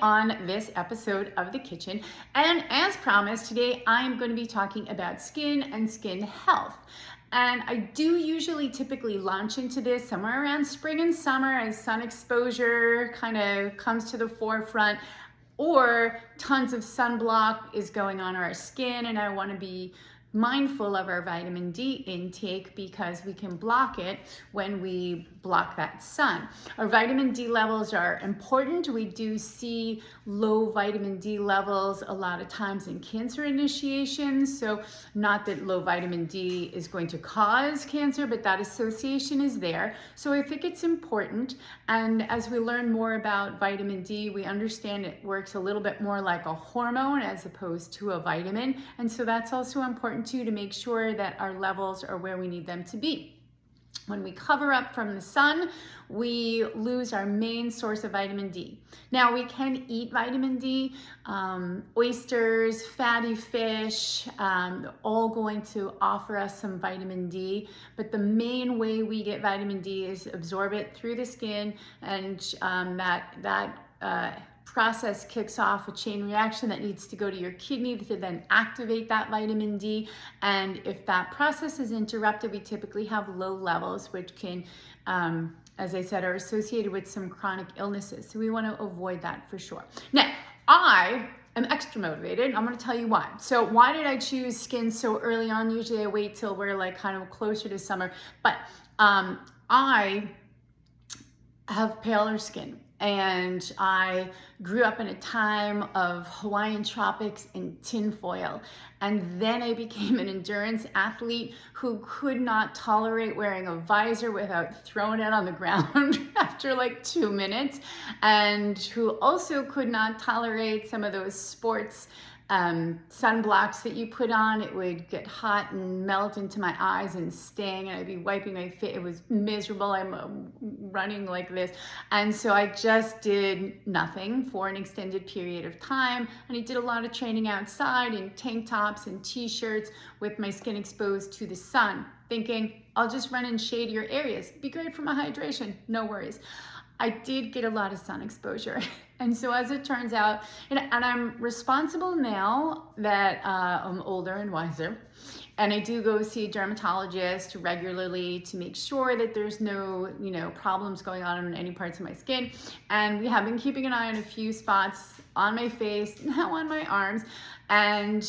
on this episode of The Kitchen. And as promised, today I'm going to be talking about skin and skin health. And I do usually typically launch into this somewhere around spring and summer as sun exposure kind of comes to the forefront, or tons of sunblock is going on our skin, and I want to be mindful of our vitamin D intake because we can block it when we block that sun. Our vitamin D levels are important. We do see low vitamin D levels a lot of times in cancer initiation. So not that low vitamin D is going to cause cancer, but that association is there. So I think it's important. And as we learn more about vitamin D, we understand it works a little bit more like a hormone as opposed to a vitamin. And so that's also important too, to make sure that our levels are where we need them to be. When we cover up from the sun, we lose our main source of vitamin D. Now we can eat vitamin D, oysters, fatty fish, all going to offer us some vitamin D, but the main way we get vitamin D is absorb it through the skin, and that process kicks off a chain reaction that needs to go to your kidney to then activate that vitamin D. And if that process is interrupted, we typically have low levels, which can, as I said, are associated with some chronic illnesses. So we want to avoid that for sure. Now, I am extra motivated. I'm going to tell you why. So why did I choose skin so early on? Usually I wait till we're like kind of closer to summer, but I have paler skin. And I grew up in a time of Hawaiian tropics and tinfoil. And then I became an endurance athlete who could not tolerate wearing a visor without throwing it on the ground after like 2 minutes. And who also could not tolerate some of those sports sunblocks that you put on. It would get hot and melt into my eyes and sting, and I'd be wiping my face. It was miserable. I'm running like this. And so I just did nothing for an extended period of time. And I did a lot of training outside in tank tops and t-shirts with my skin exposed to the sun, thinking I'll just run in shadier areas. Be great for my hydration. No worries. I did get a lot of sun exposure. And so as it turns out, and I'm responsible now that I'm older and wiser, and I do go see a dermatologist regularly to make sure that there's no, problems going on in any parts of my skin. And we have been keeping an eye on a few spots on my face, now on my arms, and,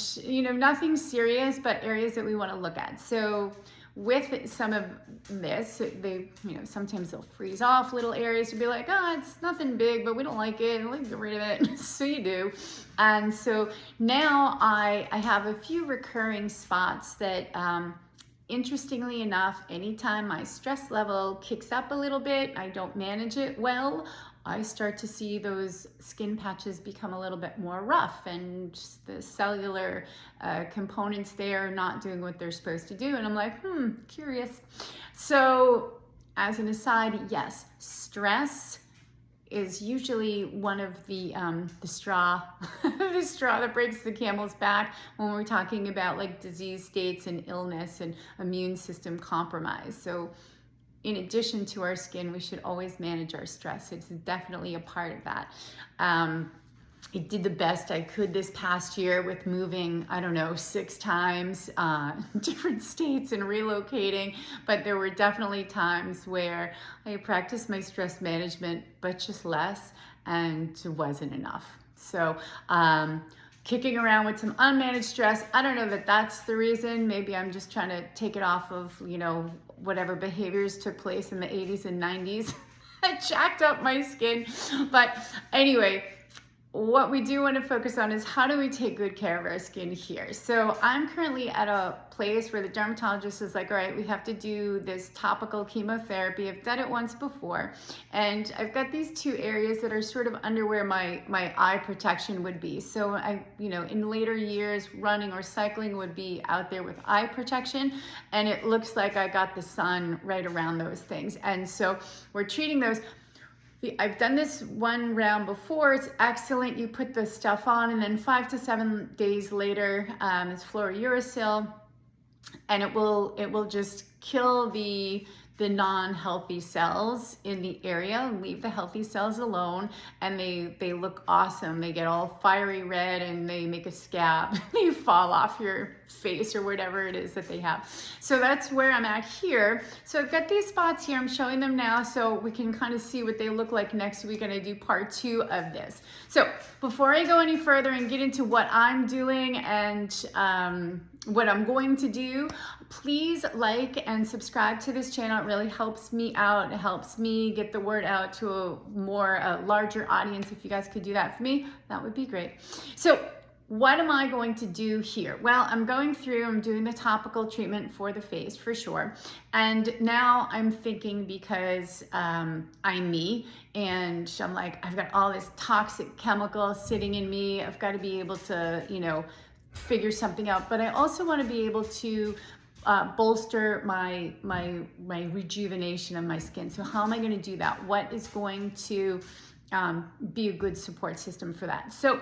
nothing serious, but areas that we want to look at. So with some of this, they, sometimes they'll freeze off little areas to be like, oh, it's nothing big, but we don't like it, and let's get rid of it. So you do. And so now I have a few recurring spots that, interestingly enough, anytime my stress level kicks up a little bit, I don't manage it well, I start to see those skin patches become a little bit more rough, and the cellular components there are not doing what they're supposed to do. And I'm like, curious. So as an aside, yes, stress is usually one of the straw, the straw that breaks the camel's back when we're talking about like disease states and illness and immune system compromise. So in addition to our skin, we should always manage our stress. It's definitely a part of that. I did the best I could this past year with moving, 6 times, different states and relocating, but there were definitely times where I practiced my stress management, but just less, and it wasn't enough. So, kicking around with some unmanaged stress. I don't know that that's the reason. Maybe I'm just trying to take it off of, whatever behaviors took place in the 80s and 90s. I jacked up my skin. But anyway, what we do want to focus on is how do we take good care of our skin here. So I'm currently at a place where the dermatologist is like, all right, we have to do this topical chemotherapy. I've done it once before, and I've got these 2 areas that are sort of under where my eye protection would be. So I, in later years, running or cycling would be out there with eye protection, and it looks like I got the sun right around those things. And so we're treating those. I've done this one round before. It's excellent. You put the stuff on, and then 5 to 7 days later, it's fluorouracil, and it will just kill the the non-healthy cells in the area and leave the healthy cells alone, and they look awesome. They get all fiery red and they make a scab. They fall off your face or whatever it is that they have. So that's where I'm at here. So I've got these spots here. I'm showing them now so we can kind of see what they look like next week, and I do part 2 of this. So before I go any further and get into what I'm doing and what I'm going to do, please like and subscribe to this channel. It really helps me out. It helps me get the word out to a larger audience. If you guys could do that for me, that would be great. So what am I going to do here? Well, I'm doing the topical treatment for the face for sure. And now I'm thinking, because I'm me, and I'm like, I've got all this toxic chemical sitting in me. I've got to be able to, figure something out. But I also want to be able to bolster my rejuvenation of my skin. So how am I going to do that? What is going to be a good support system for that? So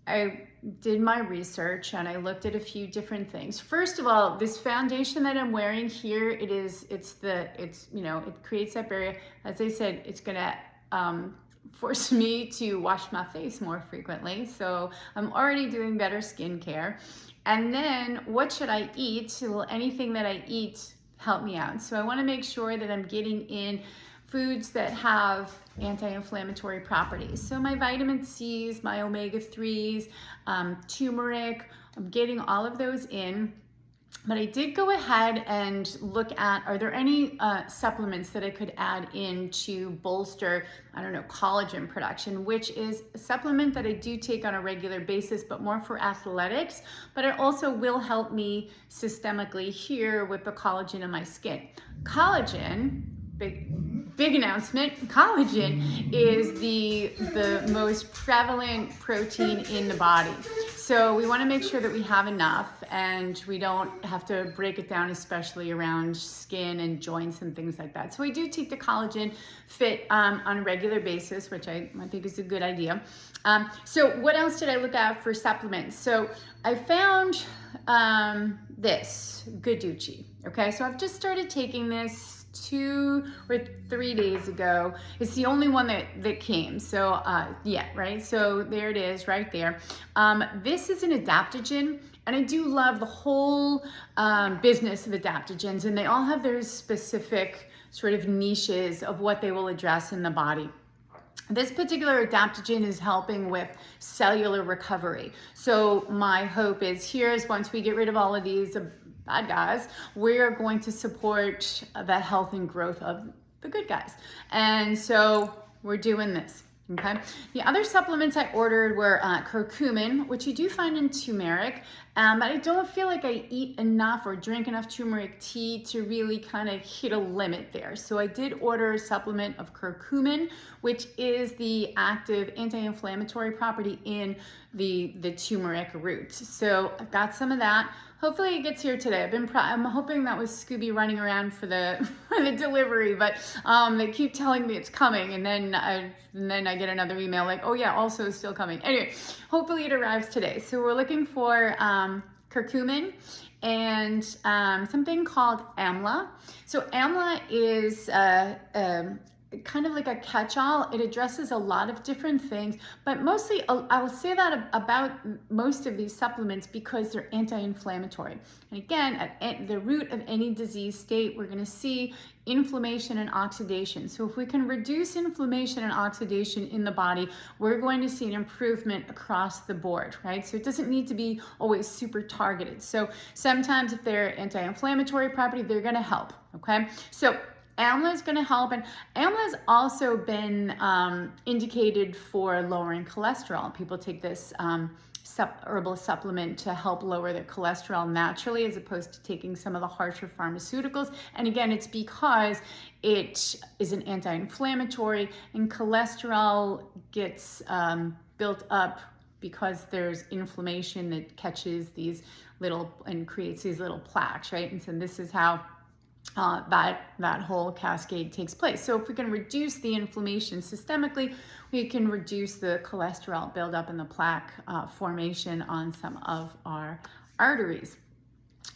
I did my research and I looked at a few different things. First of all, this foundation that I'm wearing here, it creates that barrier. As I said, it's gonna force me to wash my face more frequently. So I'm already doing better skincare. And then what should I eat? Will anything that I eat help me out? So I want to make sure that I'm getting in foods that have anti-inflammatory properties. So my vitamin C's, my omega-3s, turmeric, I'm getting all of those in. But I did go ahead and look at, are there any supplements that I could add in to bolster, collagen production, which is a supplement that I do take on a regular basis, but more for athletics, but it also will help me systemically here with the collagen in my skin. Collagen, big announcement, collagen is the most prevalent protein in the body. So we want to make sure that we have enough and we don't have to break it down, especially around skin and joints and things like that. So I do take the collagen fit on a regular basis, which I think is a good idea. So what else did I look at for supplements? So I found this Guducci. Okay, so I've just started taking this 2 or 3 days ago. It's the only one that came. So right? So there it is right there. This is an adaptogen, and I do love the whole business of adaptogens, and they all have their specific sort of niches of what they will address in the body. This particular adaptogen is helping with cellular recovery. So my hope is once we get rid of all of these bad guys, we're going to support the health and growth of the good guys. And so we're doing this. Okay. The other supplements I ordered were curcumin, which you do find in turmeric, but I don't feel like I eat enough or drink enough turmeric tea to really kind of hit a limit there. So I did order a supplement of curcumin, which is the active anti-inflammatory property in the turmeric root. So I've got some of that. Hopefully it gets here today. I'm hoping that was Scooby running around for the delivery, but they keep telling me it's coming, and then I get another email like, oh yeah, also it's still coming. Anyway, hopefully it arrives today. So we're looking for curcumin and something called amla. So amla is kind of like a catch-all. It addresses a lot of different things, but mostly I will say that about most of these supplements because they're anti-inflammatory. And again, at the root of any disease state, we're going to see inflammation and oxidation. So if we can reduce inflammation and oxidation in the body, we're going to see an improvement across the board, right? So it doesn't need to be always super targeted. So sometimes if they're anti-inflammatory property, they're going to help, okay? So amla is going to help, and amla has also been indicated for lowering cholesterol. People take this herbal supplement to help lower their cholesterol naturally, as opposed to taking some of the harsher pharmaceuticals. And again, it's because it is an anti-inflammatory, and cholesterol gets built up because there's inflammation that catches these little and creates these little plaques, right? And so this is how that whole cascade takes place. So if we can reduce the inflammation systemically, we can reduce the cholesterol buildup and the plaque formation on some of our arteries.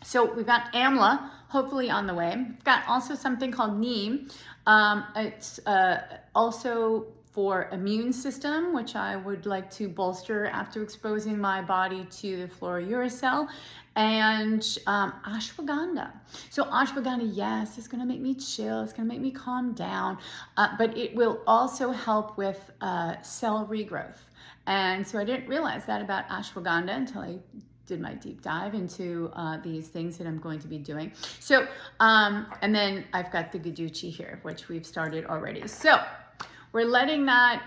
So we've got amla, hopefully on the way. We've got also something called neem. It's also for immune system, which I would like to bolster after exposing my body to the flora uracil, and ashwagandha. So ashwagandha, yes, it's gonna make me chill, it's gonna make me calm down, but it will also help with cell regrowth. And so I didn't realize that about ashwagandha until I did my deep dive into these things that I'm going to be doing. So, and then I've got the Guducci here, which we've started already. So we're letting that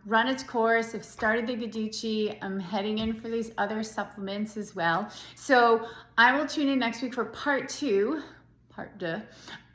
run its course. I've started the Guducci. I'm heading in for these other supplements as well. So I will tune in next week for part two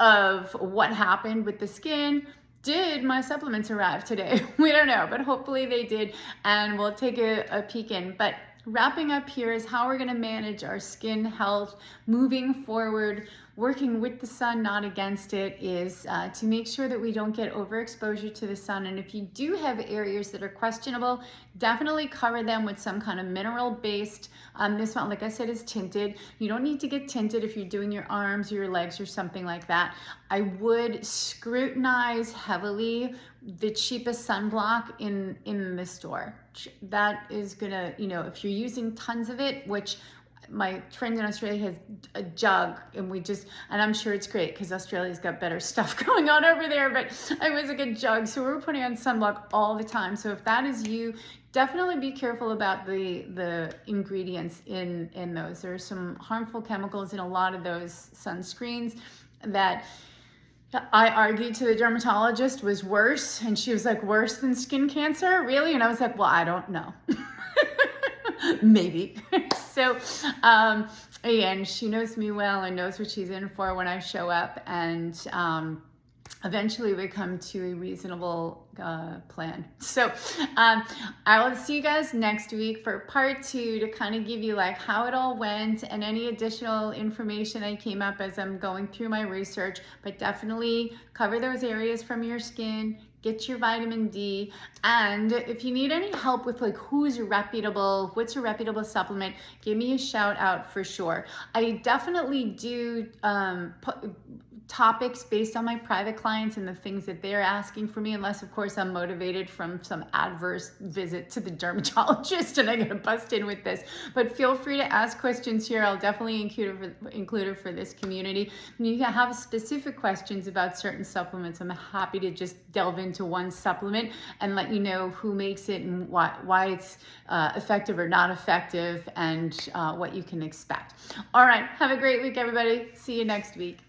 of what happened with the skin. Did my supplements arrive today? We don't know, but hopefully they did, and we'll take a peek in. But wrapping up here is how we're going to manage our skin health moving forward. Working with the sun, not against it, is to make sure that we don't get overexposure to the sun. And if you do have areas that are questionable, definitely cover them with some kind of mineral-based. This one, like I said, is tinted. You don't need to get tinted if you're doing your arms or your legs or something like that. I would scrutinize heavily the cheapest sunblock in the store. That is gonna, if you're using tons of it, which my friend in Australia has a jug, and I'm sure it's great because Australia's got better stuff going on over there, but I was like a jug, so we're putting on sunblock all the time. So if that is you, definitely be careful about the ingredients in those. There are some harmful chemicals in a lot of those sunscreens that I argued to the dermatologist was worse, and she was like, worse than skin cancer? Really? And I was like, well, I don't know. Maybe. So, and she knows me well and knows what she's in for when I show up, and eventually we come to a reasonable plan. So I will see you guys next week for part two to kind of give you like how it all went and any additional information I came up as I'm going through my research. But definitely cover those areas from your skin. Get your vitamin D, and if you need any help with like what's a reputable supplement, give me a shout out for sure. I definitely do topics based on my private clients and the things that they're asking for me, unless of course I'm motivated from some adverse visit to the dermatologist and I get busted with this. But feel free to ask questions here. I'll definitely include it for this community. And you can have specific questions about certain supplements. I'm happy to just delve into one supplement and let you know who makes it and why it's effective or not effective, and what you can expect. All right, have a great week, everybody. See you next week.